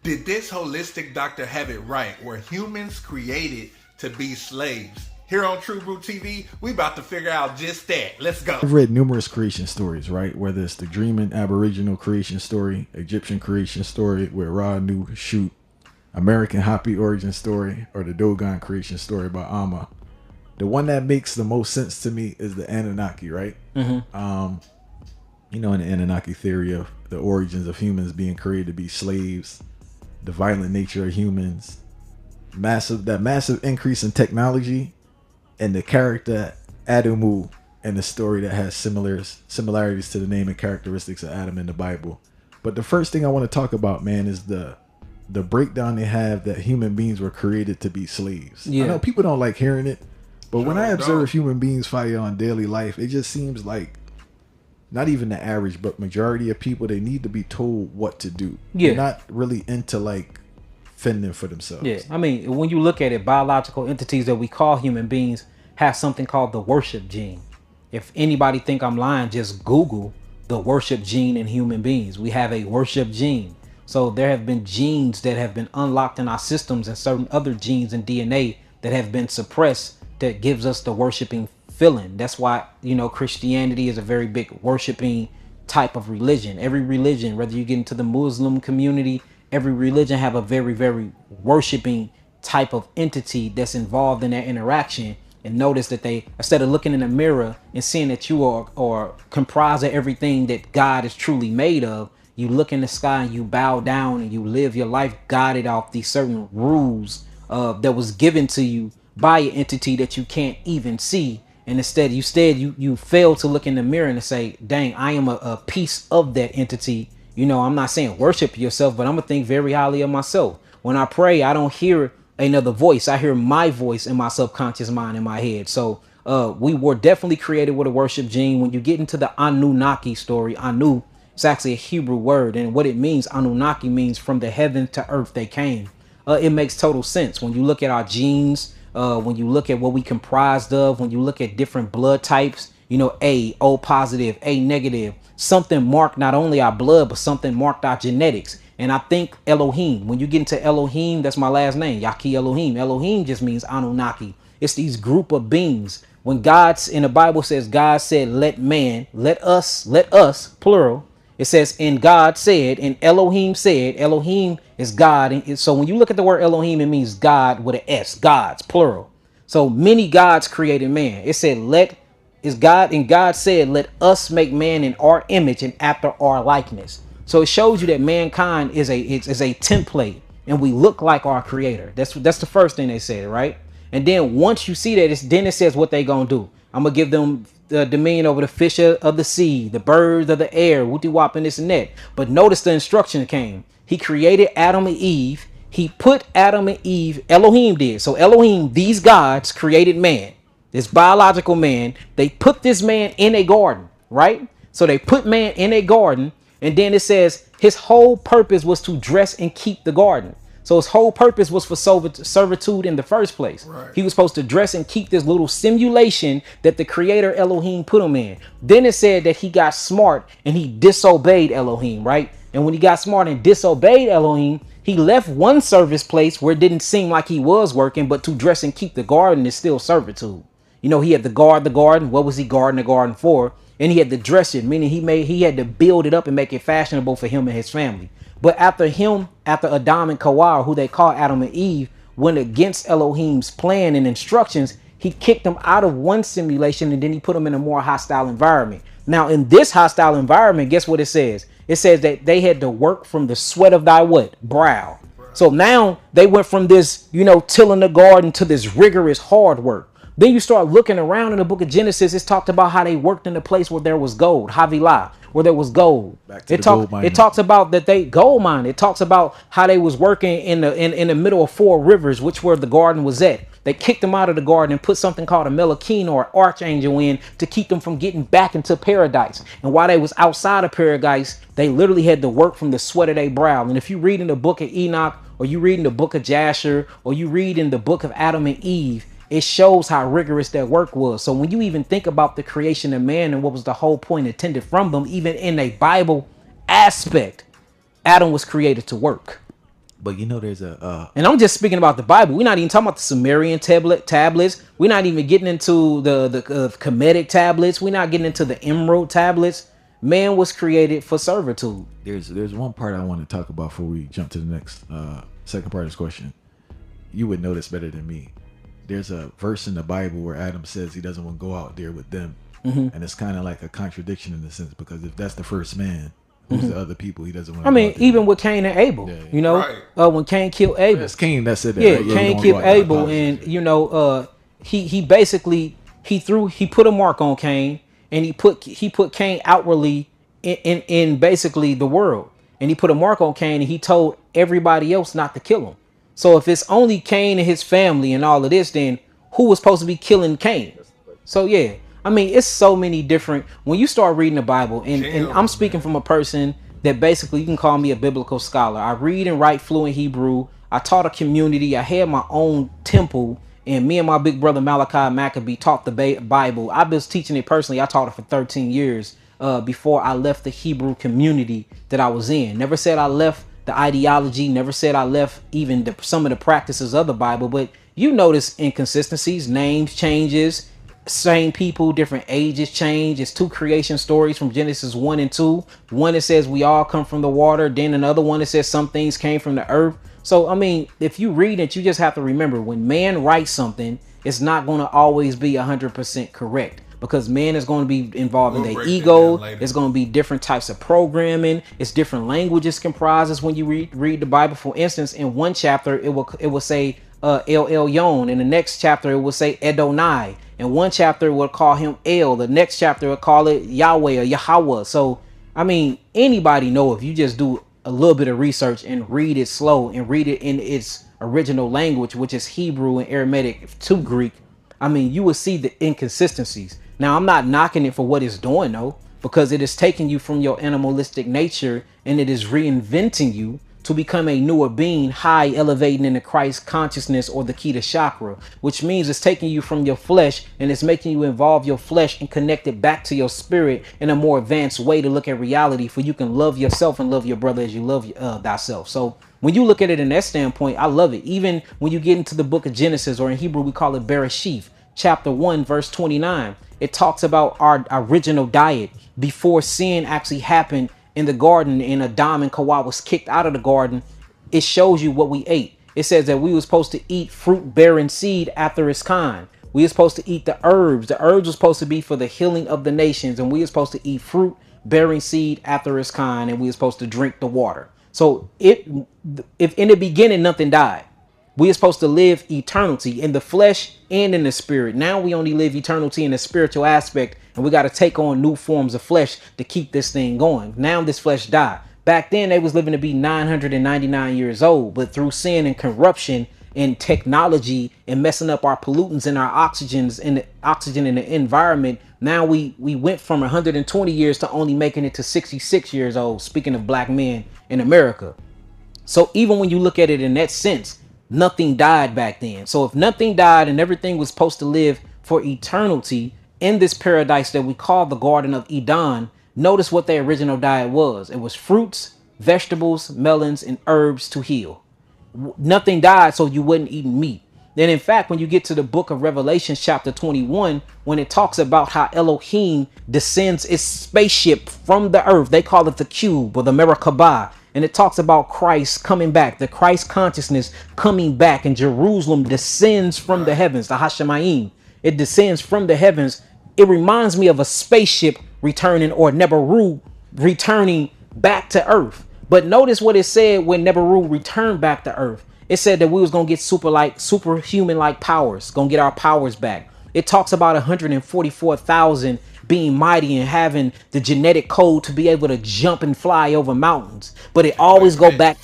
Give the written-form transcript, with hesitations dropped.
Did this holistic doctor have it right? Were humans created to be slaves? Here on True Brew TV, we about to figure out just that. Let's go. I've read numerous creation stories, right? Whether it's the Dreaming Aboriginal creation story, Egyptian creation story with Ra Nu Shoot, American Hopi origin story, or the Dogon creation story by Amma. The one that makes the most sense to me is the Anunnaki, right? You know, in the Anunnaki theory of the origins of humans being created to be slaves, the violent nature of humans, massive increase in technology, and the character Adamu in the story that has similarities to the name and characteristics of Adam in the Bible. But the first thing I want to talk about, man, is the breakdown they have that human beings were created to be slaves. I know people don't like hearing it, but when I observe human beings fight on daily life, it just seems like not even the average, but majority of people, they need to be told what to do. They're not really into like fending for themselves. Yeah, I mean, when you look at it, biological entities that we call human beings have something called the worship gene. If anybody think I'm lying, just Google the worship gene in human beings. We have a worship gene. So there have been genes that have been unlocked in our systems and certain other genes in DNA that have been suppressed that gives us the worshiping feeling. That's why, you know, Christianity is a very big worshiping type of religion. Every religion, whether you get into the Muslim community, every religion have a very, very worshiping type of entity that's involved in that interaction. And notice that they, instead of looking in the mirror and seeing that you are comprised of everything that God is truly made of, you look in the sky and you bow down and you live your life guided off these certain rules that was given to you by an entity that you can't even see. And instead you fail to look in the mirror and say, dang, I am a piece of that entity. You know, I'm not saying worship yourself, but I'm gonna think very highly of myself. When I pray, I don't hear another voice. I hear my voice in my subconscious mind in my head. So we were definitely created with a worship gene. When you get into the Anunnaki story, Anu, it's actually a Hebrew word, and what it means, Anunnaki, means from the heaven to earth they came. It makes total sense when you look at our genes, when you look at what we comprised of, when you look at different blood types, you know, O positive, A negative, something marked not only our blood, but something marked our genetics. And I think Elohim, when you get into Elohim, that's my last name, Yaki Elohim. Elohim just means Anunnaki. It's these group of beings. When God's in the Bible says, God said, let us, plural. It says, and God said, and Elohim said. Elohim is God. And so when you look at the word Elohim, it means God with an S, gods, plural. So many gods created man. It said, is God, and God said, let us make man in our image and after our likeness. So it shows you that mankind is a template, and we look like our creator. That's the first thing they said, right? And then once you see that, then it says what they gonna do. I'm gonna give them the dominion over the fish of the sea, the birds of the air, whoopty wop and this and that. But notice the instruction came. He created Adam and Eve. He put Adam and Eve, Elohim did. So Elohim, these gods created man, this biological man. They put this man in a garden, right? So they put man in a garden, and then it says his whole purpose was to dress and keep the garden. So his whole purpose was for servitude in the first place. Right. He was supposed to dress and keep this little simulation that the creator Elohim put him in. Then it said that he got smart and he disobeyed Elohim, right? And when he got smart and disobeyed Elohim, he left one service place where it didn't seem like he was working, but to dress and keep the garden is still servitude. You know, he had to guard the garden. What was he guarding the garden for? And he had to dress it, meaning he had to build it up and make it fashionable for him and his family. But after Adam and Kawar, who they call Adam and Eve, went against Elohim's plan and instructions, he kicked them out of one simulation and then he put them in a more hostile environment. Now, in this hostile environment, guess what it says? It says that they had to work from the sweat of thy what? Brow. So now they went from this, you know, tilling the garden to this rigorous hard work. Then you start looking around in the book of Genesis. It's talked about how they worked in a place where there was gold, Havilah, where there was gold. It talks about that they gold mine. It talks about how they was working in the middle of four rivers, which where the garden was at. They kicked them out of the garden and put something called a Melachine or archangel in to keep them from getting back into paradise. And while they was outside of paradise, they literally had to work from the sweat of their brow. And if you read in the book of Enoch, or you read in the book of Jasher, or you read in the book of Adam and Eve, it shows how rigorous that work was. So when you even think about the creation of man and what was the whole point intended from them, even in a Bible aspect, Adam was created to work. But you know, there's a And I'm just speaking about the Bible. We're not even talking about the Sumerian tablets. We're not even getting into the Kemetic tablets. We're not getting into the Emerald tablets. Man was created for servitude. there's one part I want to talk about before we jump to the next second part of this question. You would know this better than me. There's a verse in the Bible where Adam says he doesn't want to go out there with them, and it's kind of like a contradiction in a sense, because if that's the first man, who's the other people he doesn't want? I mean, even with Cain and Abel, Yeah. you know, Right. when Cain killed Abel, That's Cain that said that. yeah, right? Cain don't killed go out there. Abel, and you know, he basically he put a mark on Cain, and he put Cain outwardly in basically the world, and he put a mark on Cain, and he told everybody else not to kill him. So if it's only Cain and his family and all of this, then who was supposed to be killing Cain? So yeah, I mean, it's so many different. When you start reading the Bible, and I'm speaking from a person that basically you can call me a biblical scholar. I read and write fluent Hebrew. I taught a community. I had my own temple, and me and my big brother Malachi Maccabee taught the Bible. I was teaching it personally. I taught it for 13 years before I left the Hebrew community that I was in. Never said I left the ideology, never said I left even some of the practices of the Bible, but you notice inconsistencies, names changes, same people, different ages change. It's two creation stories from Genesis 1 and 2. One that says we all come from the water, then another one that says some things came from the earth. So, I mean, if you read it, you just have to remember when man writes something, it's not going to always be 100% correct, because man is going to be involved in their ego. It's going to be different types of programming. It's different languages comprises when you read the Bible. For instance, in one chapter, it will say El Elyon. In the next chapter, it will say Edonai. In one chapter, it will call him El. The next chapter, it will call it Yahweh or Yahweh. So, I mean, anybody know if you just do a little bit of research and read it slow and read it in its original language, which is Hebrew and Aramaic to Greek, I mean, you will see the inconsistencies. Now, I'm not knocking it for what it's doing, though, because it is taking you from your animalistic nature and it is reinventing you to become a newer being, high elevating into Christ consciousness or the key to chakra, which means it's taking you from your flesh and it's making you involve your flesh and connect it back to your spirit in a more advanced way to look at reality, for you can love yourself and love your brother as you love thyself. So when you look at it in that standpoint, I love it. Even when you get into the book of Genesis, or in Hebrew we call it Bereshith, chapter 1, verse 29, it talks about our original diet before sin actually happened in the garden, and Adam and Hawa was kicked out of the garden. It shows you what we ate. It says that we were supposed to eat fruit bearing seed after its kind. We were supposed to eat the herbs. The herbs were supposed to be for the healing of the nations, and we were supposed to eat fruit bearing seed after its kind, and we were supposed to drink the water. So if in the beginning nothing died, we are supposed to live eternity in the flesh and in the spirit. Now we only live eternity in the spiritual aspect, and we got to take on new forms of flesh to keep this thing going. Now this flesh died. Back then they was living to be 999 years old, but through sin and corruption and technology and messing up our pollutants and our oxygens and the oxygen in the environment, now we went from 120 years to only making it to 66 years old, speaking of black men in America. So even when you look at it in that sense, nothing died back then. So if nothing died and everything was supposed to live for eternity in this paradise that we call the Garden of Eden, notice what their original diet was. It was fruits, vegetables, melons, and herbs to heal. Nothing died, so you wasn't eating meat. Then in fact, when you get to the book of Revelation chapter 21, when it talks about how Elohim descends its spaceship from the earth, they call it the cube or the Merkabah, and it talks about Christ coming back, the Christ consciousness coming back, and Jerusalem descends from the heavens, the Hashemayim. It descends from the heavens. It reminds me of a spaceship returning, or Nebaru returning back to earth. But notice what it said when Nebaru returned back to earth. It said that we was gonna get superhuman like powers, gonna get our powers back. It talks about 144,000 being mighty and having the genetic code to be able to jump and fly over mountains. But it always go back